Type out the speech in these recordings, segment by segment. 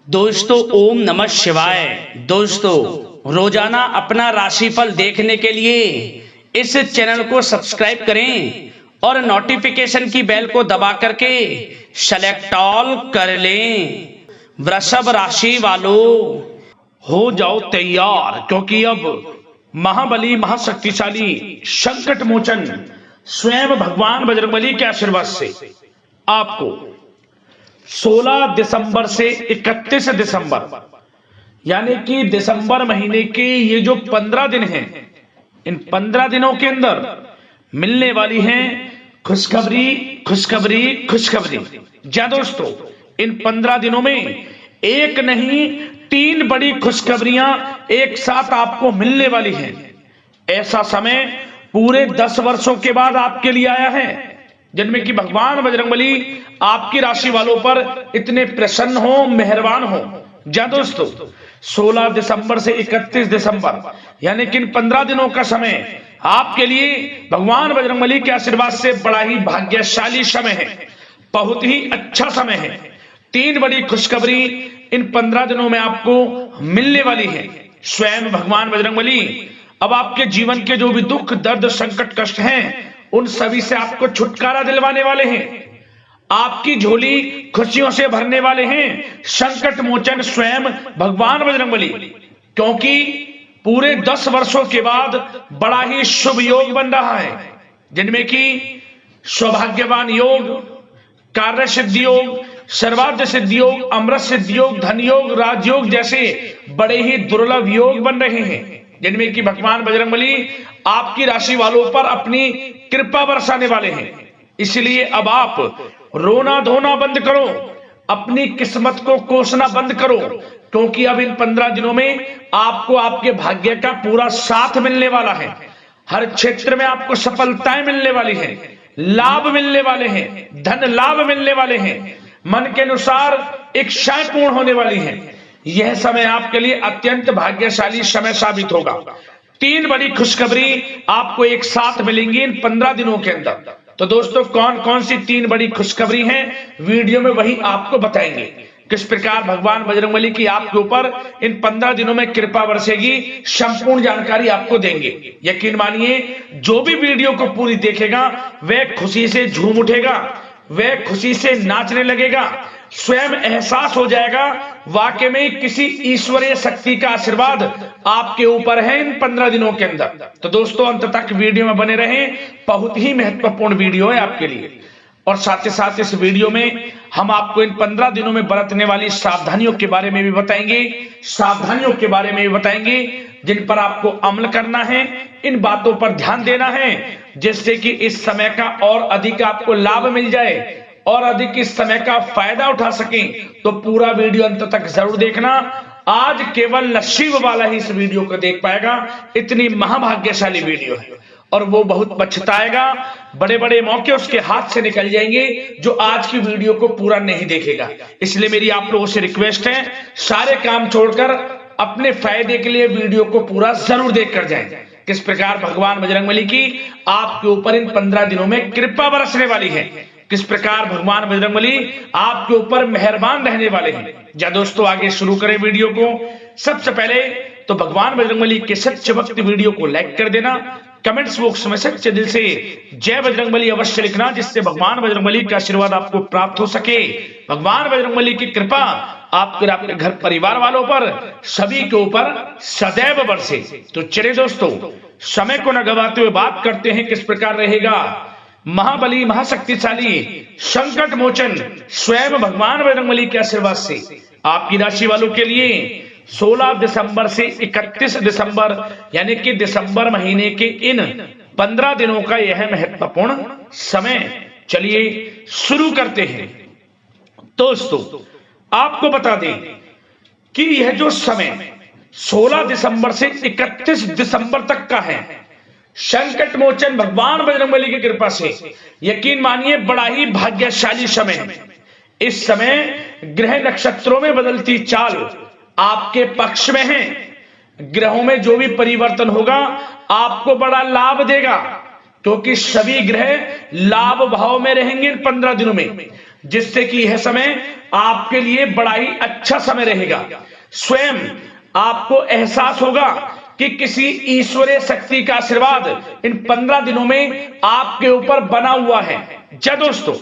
दोस्तों ओम नमः शिवाय। दोस्तों रोजाना अपना राशिफल देखने के लिए इस चैनल को सब्सक्राइब करें और नोटिफिकेशन की बेल को दबा करके सेलेक्ट ऑल कर लें। वृषभ राशि वालों हो जाओ तैयार, क्योंकि अब महाबली महाशक्तिशाली संकट मोचन स्वयं भगवान बजरंगबली के आशीर्वाद से आपको 16 दिसंबर से 31 दिसंबर यानी कि दिसंबर महीने के ये जो 15 दिन हैं, इन 15 दिनों के अंदर मिलने वाली हैं खुशखबरी खुशखबरी खुशखबरी। जा दोस्तों, इन 15 दिनों में एक नहीं 3 बड़ी खुशखबरियां एक साथ आपको मिलने वाली हैं। ऐसा समय पूरे 10 वर्षों के बाद आपके लिए आया है, जिनमें कि भगवान बजरंगबली आपकी राशि वालों पर इतने प्रसन्न हो, मेहरबान हो। जा दोस्तों, 16 दिसंबर से 31 दिसंबर यानी कि इन 15 दिनों का समय आपके लिए भगवान बजरंगबली के आशीर्वाद से बड़ा ही भाग्यशाली समय है, बहुत ही अच्छा समय है। 3 बड़ी खुशखबरी इन 15 दिनों में आपको मिलने वाली है। स्वयं भगवान बजरंगबली अब आपके जीवन के जो भी दुख दर्द संकट कष्ट हैं, उन सभी से आपको छुटकारा दिलवाने वाले हैं, आपकी झोली खुशियों से भरने वाले हैं संकट मोचन स्वयं भगवान बजरंगबली। क्योंकि पूरे 10 वर्षों के बाद बड़ा ही शुभ योग बन रहा है, जिनमें कि सौभाग्यवान योग, कार्य सिद्धि योग, सर्वार्थ सिद्धि योग, अमृत सिद्धि योग, धन योग, राजयोग जैसे बड़े ही दुर्लभ योग बन रहे हैं, जिनमें कि भगवान बजरंगबली आपकी राशि वालों पर अपनी कृपा बरसाने वाले हैं। इसलिए अब आप रोना धोना बंद करो, अपनी किस्मत को कोसना बंद करो, क्योंकि अब इन 15 दिनों में आपको आपके भाग्य का पूरा साथ मिलने वाला है। हर क्षेत्र में आपको सफलताएं मिलने वाली हैं, लाभ मिलने वाले हैं, धन लाभ मिलने वाले हैं, मन के अनुसार इच्छाएं पूर्ण होने वाली हैं। यह समय आपके लिए अत्यंत भाग्यशाली समय साबित होगा। 3 बड़ी खुशखबरी आपको एक साथ मिलेंगी इन 15 दिनों के अंदर। तो दोस्तों, कौन कौन सी 3 बड़ी खुशखबरी हैं, वीडियो में वही आपको बताएंगे। किस प्रकार भगवान बजरंगबली की आपके ऊपर इन 15 दिनों में कृपा बरसेगी, संपूर्ण जानकारी आपको देंगे। यकीन मानिए, जो भी वीडियो को पूरी देखेगा वह खुशी से झूम उठेगा, वह खुशी से नाचने लगेगा, स्वयं एहसास हो जाएगा वाकई में किसी ईश्वरीय शक्ति का आशीर्वाद आपके ऊपर है इन 15 दिनों के अंदर। तो दोस्तों, अंत तक वीडियो में बने रहें, बहुत ही महत्वपूर्ण वीडियो है आपके लिए। और साथ ही साथ इस वीडियो में हम आपको इन 15 दिनों में बरतने वाली सावधानियों के बारे में भी बताएंगे, सावधानियों के बारे में भी बताएंगे जिन पर आपको अमल करना है, इन बातों पर ध्यान देना है, जिससे कि इस समय का और अधिक आपको लाभ मिल जाए और अधिक इस समय का फायदा उठा सकें। तो पूरा वीडियो अंत तक जरूर देखना। आज केवल नसीब वाला ही इस वीडियो को देख पाएगा, इतनी महाभाग्यशाली वीडियो है, और वो बहुत पछताएगा। बड़े बड़े मौके उसके हाथ से निकल जाएंगे जो आज की वीडियो को पूरा नहीं देखेगा। इसलिए मेरी आप लोगों से रिक्वेस्ट है, सारे काम छोड़कर अपने फायदे के लिए वीडियो को पूरा जरूर देख कर जाएं। किस प्रकार भगवान बजरंगबली की आपके ऊपर इन 15 दिनों में कृपा बरसने वाली है, किस प्रकार भगवान बजरंगबली आपके ऊपर मेहरबान रहने वाले हैं। जा दोस्तों, आगे शुरू करें वीडियो को। सबसे पहले तो भगवान बजरंगबली के सच्चे भक्त वीडियो को लाइक कर देना, कमेंट्स बॉक्स में सच्चे दिल से जय बजरंगबली अवश्य लिखना, जिससे भगवान बजरंगबली का आशीर्वाद आपको प्राप्त हो सके, भगवान बजरंगबली की कृपा आपके आपके घर परिवार वालों पर सभी के ऊपर सदैव बरसे। तो चलिए दोस्तों, समय को न गवाते हुए बात करते हैं किस प्रकार रहेगा महाबली महाशक्तिशाली संकट मोचन स्वयं भगवान बजरंगबली के आशीर्वाद से आपकी राशि वालों के लिए 16 दिसंबर से 31 दिसंबर यानी कि दिसंबर महीने के इन 15 दिनों का यह महत्वपूर्ण समय। चलिए शुरू करते हैं। दोस्तों, आपको बता दें कि यह जो समय 16 दिसंबर से 31 दिसंबर तक का है, संकट मोचन भगवान बजरंगबली की कृपा से यकीन मानिए बड़ा ही भाग्यशाली समय है। इस समय ग्रह नक्षत्रों में बदलती चाल आपके पक्ष में है। ग्रहों में जो भी परिवर्तन होगा आपको बड़ा लाभ देगा, क्योंकि सभी ग्रह लाभ भाव में रहेंगे इन 15 दिनों में। जिससे कि यह समय आपके लिए बड़ा ही अच्छा समय रहेगा। स्वयं आपको एहसास होगा कि किसी ईश्वरीय शक्ति का आशीर्वाद इन 15 दिनों में आपके ऊपर बना हुआ है। जी दोस्तों,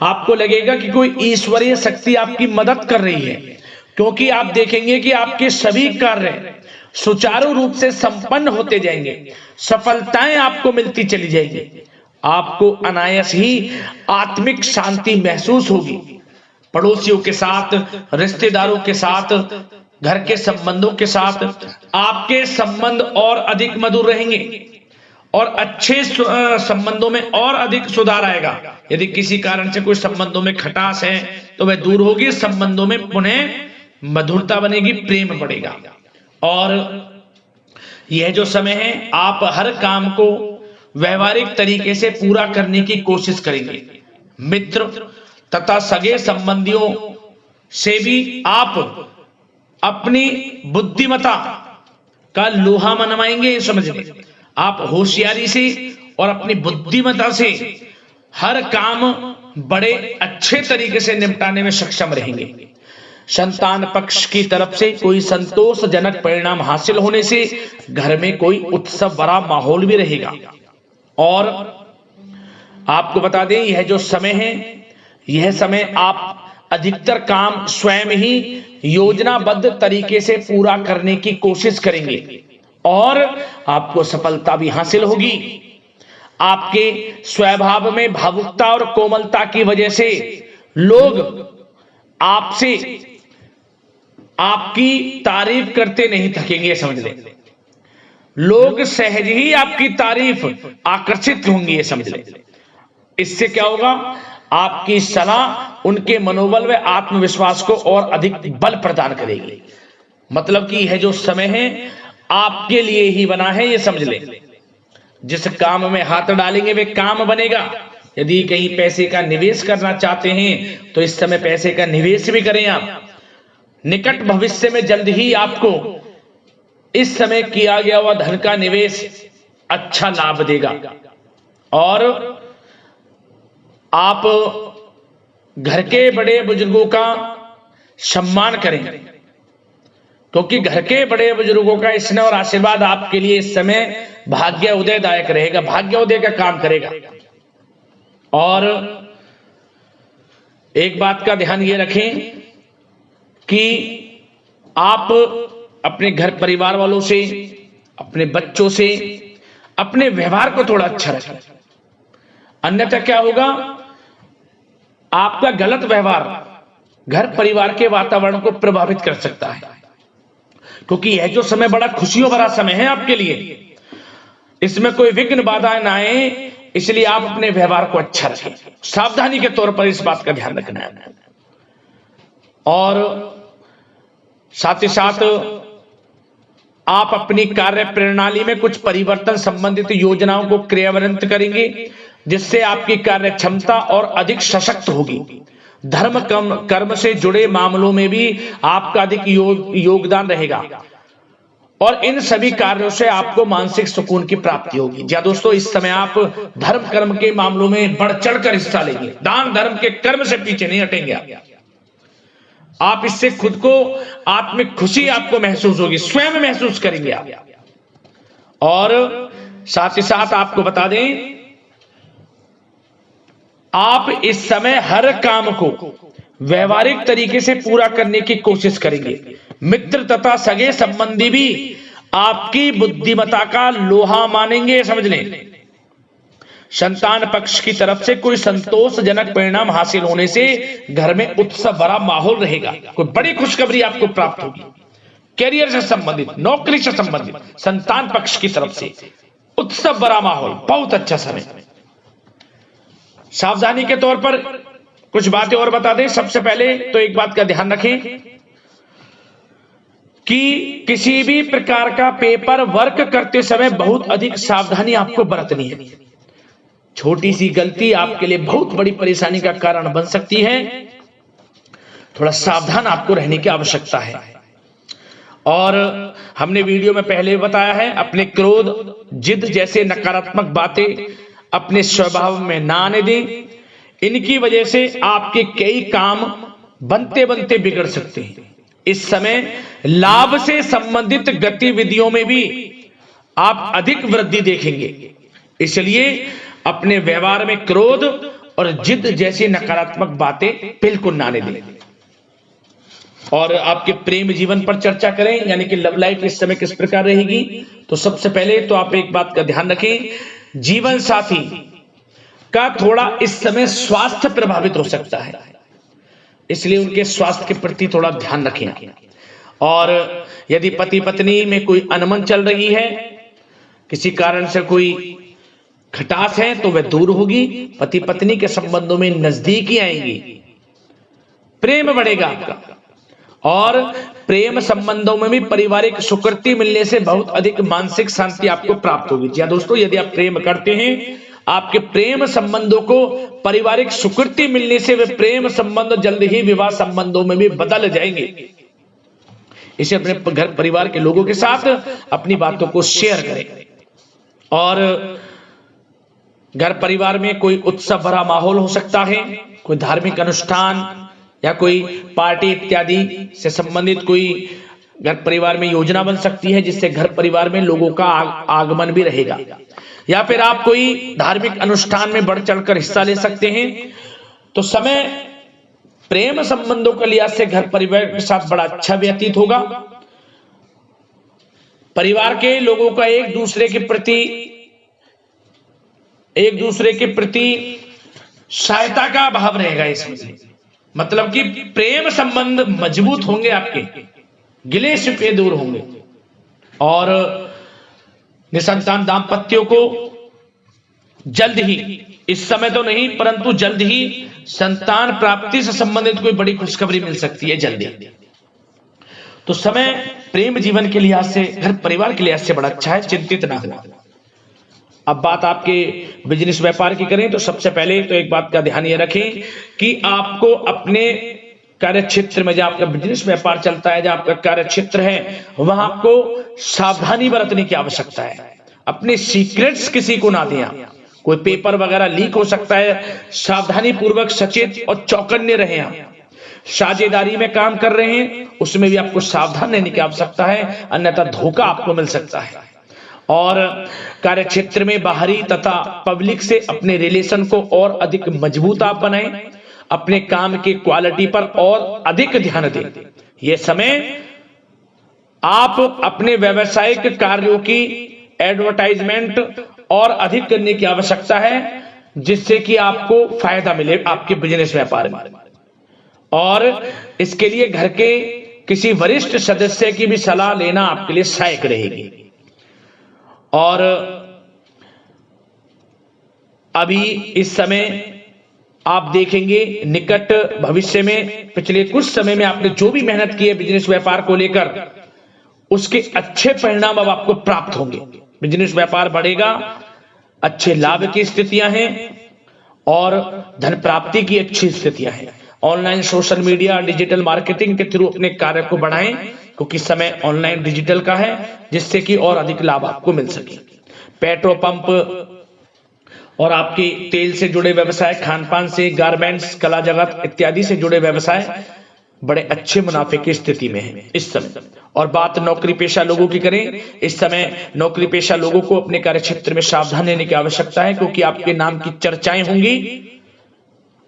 आपको लगेगा कि कोई ईश्वरीय शक्ति आपकी मदद कर रही है, क्योंकि आप देखेंगे कि आपके सभी कार्य सुचारू रूप से संपन्न होते जाएंगे, सफलताएं आपको मिलती चली जाएंगी, आपको अनायास ही आत्मिक शांति महसूस होगी। पड़ोसियों के साथ, रिश्तेदारों के साथ, घर के संबंधों के साथ आपके संबंध और अधिक मधुर रहेंगे और अच्छे संबंधों में और अधिक सुधार आएगा। यदि किसी कारण से कोई संबंधों में खटास है तो वह दूर होगी, संबंधों में पुनः मधुरता बनेगी, प्रेम बढ़ेगा। और यह जो समय है आप हर काम को व्यवहारिक तरीके से पूरा करने की कोशिश करेंगे। मित्र तथा सगे संबंधियों से भी आप अपनी बुद्धिमत्ता का लोहा मनवाएंगे। समझिए, आप होशियारी से और अपनी बुद्धिमत्ता से हर काम बड़े अच्छे तरीके से निपटाने में सक्षम रहेंगे। संतान पक्ष की तरफ से कोई संतोषजनक परिणाम हासिल होने से घर में कोई उत्सव भरा माहौल भी रहेगा। और आपको बता दें, यह जो समय है, यह समय आप अधिकतर काम स्वयं ही योजनाबद्ध तरीके से पूरा करने की कोशिश करेंगे और आपको सफलता भी हासिल होगी। आपके स्वभाव में भावुकता और कोमलता की वजह से लोग आपसे आपकी तारीफ करते नहीं थकेंगे। समझ लें, लोग सहज ही आपकी तारीफ आकर्षित होंगी, ये समझ लें। इससे क्या होगा, आपकी सलाह उनके मनोबल व आत्मविश्वास को और अधिक बल प्रदान करेगी। मतलब कि यह जो समय है आपके लिए ही बना है, ये समझ लें। जिस काम में हाथ डालेंगे वे काम बनेगा। यदि कहीं पैसे का निवेश करना चाहते हैं तो इस समय पैसे का निवेश भी करें आप। निकट भविष्य में जल्द ही आपको इस समय किया गया हुआ धन का निवेश अच्छा लाभ देगा। और आप घर के बड़े बुजुर्गों का सम्मान करें, क्योंकि घर के बड़े बुजुर्गों का स्नेह और आशीर्वाद आपके लिए इस समय भाग्य उदयदायक रहेगा, भाग्य उदय का काम करेगा। और एक बात का ध्यान ये रखें कि आप अपने घर परिवार वालों से, अपने बच्चों से अपने व्यवहार को थोड़ा अच्छा रखें। अन्यथा क्या होगा, आपका गलत व्यवहार घर परिवार के वातावरण को प्रभावित कर सकता है, क्योंकि यह जो समय बड़ा खुशियों भरा समय है आपके लिए, इसमें कोई विघ्न बाधाएं ना आए, इसलिए आप अपने व्यवहार को अच्छा रखें। सावधानी के तौर पर इस बात का ध्यान रखना है। और साथ ही साथ आप अपनी कार्य प्रणाली में कुछ परिवर्तन संबंधित योजनाओं को क्रियान्वित करेंगे, जिससे आपकी कार्य क्षमता और अधिक सशक्त होगी। धर्म कर्म से जुड़े मामलों में भी आपका अधिक योगदान रहेगा और इन सभी कार्यों से आपको मानसिक सुकून की प्राप्ति होगी। जी दोस्तों, इस समय आप धर्म कर्म के मामलों में बढ़ चढ़कर हिस्सा लेंगे। दान धर्म के कर्म से पीछे नहीं हटेंगे आप। इससे खुद को आत्मिक खुशी आपको महसूस होगी, स्वयं महसूस करेंगे आप। और साथ ही साथ आपको बता दें, आप इस समय हर काम को व्यवहारिक तरीके से पूरा करने की कोशिश करेंगे। मित्र तथा सगे संबंधी भी आपकी बुद्धिमत्ता का लोहा मानेंगे। समझ लें, संतान पक्ष की तरफ से कोई संतोषजनक परिणाम हासिल होने से घर में उत्सव भरा माहौल रहेगा। कोई बड़ी खुशखबरी आपको प्राप्त होगी। कैरियर से संबंधित, नौकरी से संबंधित, संतान पक्ष की तरफ से उत्सव भरा माहौल, बहुत अच्छा समय। सावधानी के तौर पर कुछ बातें और बता दें। सबसे पहले तो एक बात का ध्यान रखें कि किसी भी प्रकार का पेपर वर्क करते समय बहुत अधिक सावधानी आपको बरतनी है। छोटी सी गलती आपके लिए बहुत बड़ी परेशानी का कारण बन सकती है। थोड़ा सावधान आपको रहने की आवश्यकता है। और हमने वीडियो में पहले बताया है, अपने क्रोध, जिद जैसे नकारात्मक बातें अपने स्वभाव में ना आने दें। इनकी वजह से आपके कई काम बनते बनते बिगड़ सकते हैं। इस समय लाभ से संबंधित गतिविधियों में भी आप अधिक वृद्धि देखेंगे, इसलिए अपने व्यवहार में क्रोध और जिद जैसी नकारात्मक बातें बिल्कुल ना आने दें। और आपके प्रेम जीवन पर चर्चा करें, यानी कि लव लाइफ इस समय किस प्रकार रहेगी। तो सबसे पहले तो आप एक बात का ध्यान रखें, जीवन साथी का थोड़ा इस समय स्वास्थ्य प्रभावित हो सकता है, इसलिए उनके स्वास्थ्य के प्रति थोड़ा ध्यान रखें। और यदि पति पत्नी में कोई अनबन चल रही है, किसी कारण से कोई खटास है, तो वह दूर होगी। पति पत्नी के संबंधों में नजदीकी आएंगी, प्रेम बढ़ेगा आपका। और प्रेम संबंधों में भी पारिवारिक स्वीकृति मिलने से बहुत अधिक मानसिक शांति आपको प्राप्त होगी। जी दोस्तों, यदि आप प्रेम करते हैं, आपके प्रेम संबंधों को पारिवारिक स्वीकृति मिलने से वे प्रेम संबंध जल्द ही विवाह संबंधों में भी बदल जाएंगे। इसे अपने घर परिवार के लोगों के साथ अपनी बातों को शेयर करें। और घर परिवार में कोई उत्सव भरा माहौल हो सकता है, कोई धार्मिक अनुष्ठान या कोई पार्टी इत्यादि से संबंधित कोई घर परिवार में योजना बन सकती है, जिससे घर परिवार में लोगों का आगमन भी रहेगा। या फिर आप कोई धार्मिक अनुष्ठान में बढ़ चढ़कर हिस्सा ले सकते हैं। तो समय प्रेम संबंधों के लिहाज से घर परिवार के साथ बड़ा अच्छा व्यतीत होगा। परिवार के लोगों का एक दूसरे के प्रति सहायता का भाव रहेगा इसमें, मतलब कि प्रेम संबंध मजबूत होंगे, आपके गिले शिकवे दूर होंगे। और निसंतान दाम्पत्यों को जल्द ही, इस समय तो नहीं परंतु जल्द ही संतान प्राप्ति से संबंधित कोई बड़ी खुशखबरी मिल सकती है जल्दी। तो समय प्रेम जीवन के लिहाज से, घर परिवार के लिहाज से बड़ा अच्छा है, चिंतित ना हो। अब बात आपके बिजनेस व्यापार की करें, तो सबसे पहले तो एक बात का ध्यान ये रखें कि आपको अपने कार्य क्षेत्र में, जहां आपका बिजनेस व्यापार चलता है, जहां आपका कार्य क्षेत्र है, वहां आपको सावधानी बरतने की आवश्यकता है। अपने सीक्रेट्स किसी को ना दें। कोई पेपर वगैरह लीक हो सकता है, सावधानी पूर्वक सचेत और चौकन्ने रहें। आप साझेदारी में काम कर रहे हैं, उसमें भी आपको सावधान रहने की आवश्यकता है, अन्यथा धोखा आपको मिल सकता है। और कार्य क्षेत्र में बाहरी तथा पब्लिक से अपने रिलेशन को और अधिक मजबूत आप बनाएं। अपने काम की क्वालिटी पर और अधिक ध्यान दें। यह समय आप अपने व्यावसायिक कार्यों की एडवर्टाइजमेंट और अधिक करने की आवश्यकता है, जिससे कि आपको फायदा मिले आपके बिजनेस व्यापार में। और इसके लिए घर के किसी वरिष्ठ सदस्य की भी सलाह लेना आपके लिए सहायक रहेगी। और अभी इस समय आप देखेंगे, निकट भविष्य में, पिछले कुछ समय में आपने जो भी मेहनत की है बिजनेस व्यापार को लेकर, उसके अच्छे परिणाम अब आपको प्राप्त होंगे। बिजनेस व्यापार बढ़ेगा, अच्छे लाभ की स्थितियां हैं और धन प्राप्ति की अच्छी स्थितियां हैं। Online social media digital marketing के थ्रू अपने कार्य को बढ़ाएं, क्योंकि समय ऑनलाइन डिजिटल का है, जिससे कि और अधिक लाभ आपको मिल सके। पेट्रोल पंप और आपके तेल से जुड़े व्यवसाय, खान पान से, गारमेंट्स, कला जगत इत्यादि से जुड़े व्यवसाय बड़े अच्छे मुनाफे की स्थिति में है इस समय। और बात नौकरी पेशा लोगों की करें, इस समय नौकरी पेशा लोगों को अपने कार्य क्षेत्र में सावधान रहने की आवश्यकता है, क्योंकि आपके नाम की चर्चाएं होंगी।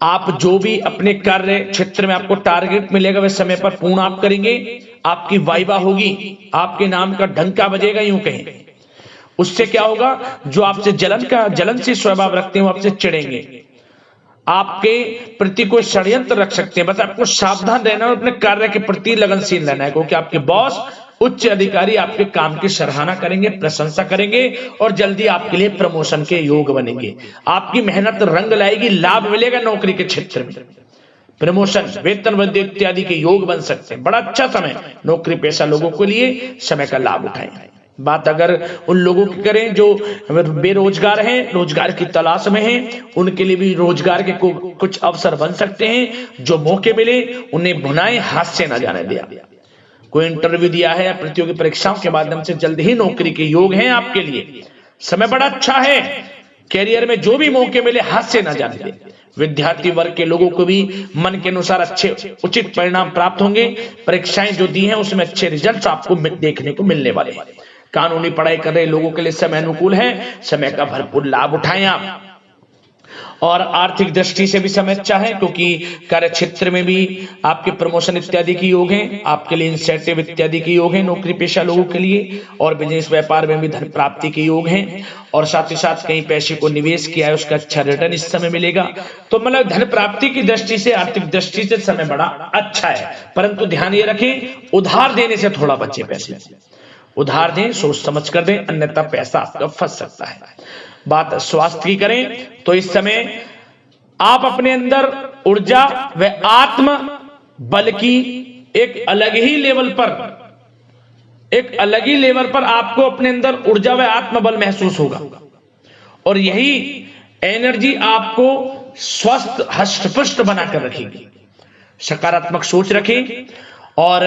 आप जो भी अपने कार्य क्षेत्र में आपको टारगेट मिलेगा, वह समय पर पूर्ण आप करेंगे। आपकी वाइवा होगी, आपके नाम का डंका बजेगा, यूं कहें। उससे क्या होगा, जो आपसे जलन से स्वभाव रखते हैं, वो आपसे चिढ़ेंगे, आपके प्रति कोई षड्यंत्र रख सकते हैं। बस आपको सावधान रहना और अपने कार्य के प्रति लगनशील रहना है, क्योंकि आपके बॉस, उच्च अधिकारी आपके काम की सराहना करेंगे, प्रशंसा करेंगे और जल्दी आपके लिए प्रमोशन के योग बनेंगे। आपकी मेहनत रंग लाएगी, लाभ मिलेगा नौकरी के क्षेत्र में, प्रमोशन, वेतन वृद्धि इत्यादि के योग बन सकते हैं। बड़ा अच्छा समय नौकरी पेशा लोगों के लिए, समय का लाभ उठाएं। बात अगर उन लोगों की करें जो बेरोजगार हैं, रोजगार की तलाश में हैं, उनके लिए भी रोजगार के कुछ अवसर बन सकते हैं। जो मौके मिले उन्हें भुनाएं, हाथ से ना जाने दिया। कोई इंटरव्यू दिया है या प्रतियोगी परीक्षाओं के माध्यम से जल्द ही नौकरी के योग हैं आपके लिए। समय बड़ा अच्छा है, कैरियर में जो भी मौके मिले हाथ से ना जाने दें। विद्यार्थी वर्ग के लोगों को भी मन के अनुसार अच्छे उचित परिणाम प्राप्त होंगे। परीक्षाएं जो दी हैं उसमें अच्छे रिजल्ट आपको देखने को मिलने वाले हैं। कानूनी पढ़ाई कर रहे लोगों के लिए समय अनुकूल है, समय का भरपूर लाभ उठाएं आप। और आर्थिक दृष्टि से भी समय अच्छा है, क्योंकि कार्य क्षेत्र में भी आपके प्रमोशन इत्यादि की योग है, आपके लिए इंसेंटिव इत्यादि की योग है नौकरी पेशा लोगों के लिए। और बिजनेस व्यापार में भी धन प्राप्ति के योग हैं। और साथ ही साथ कहीं पैसे को निवेश किया है उसका अच्छा रिटर्न इस समय मिलेगा। तो मतलब धन प्राप्ति की दृष्टि से, आर्थिक दृष्टि से समय बड़ा अच्छा है। परंतु ध्यान ये रखें, उधार देने से थोड़ा बचे। पैसे उधार दें, सोच समझ कर दें, अन्यथा पैसा आपका फंस सकता है। बात स्वास्थ्य की करें तो इस समय आप अपने अंदर ऊर्जा व आत्म बल की एक अलग ही लेवल पर आपको अपने अंदर ऊर्जा व आत्म बल महसूस होगा। और यही एनर्जी आपको स्वस्थ हष्ट-पुष्ट बनाकर रखेगी। सकारात्मक सोच रखें और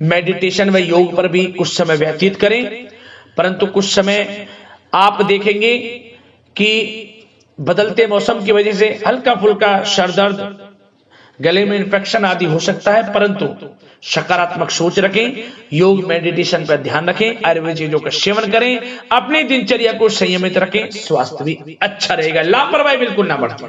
मेडिटेशन व योग पर भी कुछ समय व्यतीत करें। परंतु कुछ समय आप देखेंगे कि बदलते मौसम की वजह से हल्का फुल्का सर दर्द, गले में इन्फेक्शन आदि हो सकता है। परंतु सकारात्मक सोच रखें, योग मेडिटेशन पर ध्यान रखें, आयुर्वेद चीजों का सेवन करें, अपनी दिनचर्या को संयमित रखें, स्वास्थ्य भी अच्छा रहेगा। लापरवाही बिल्कुल ना बरतें।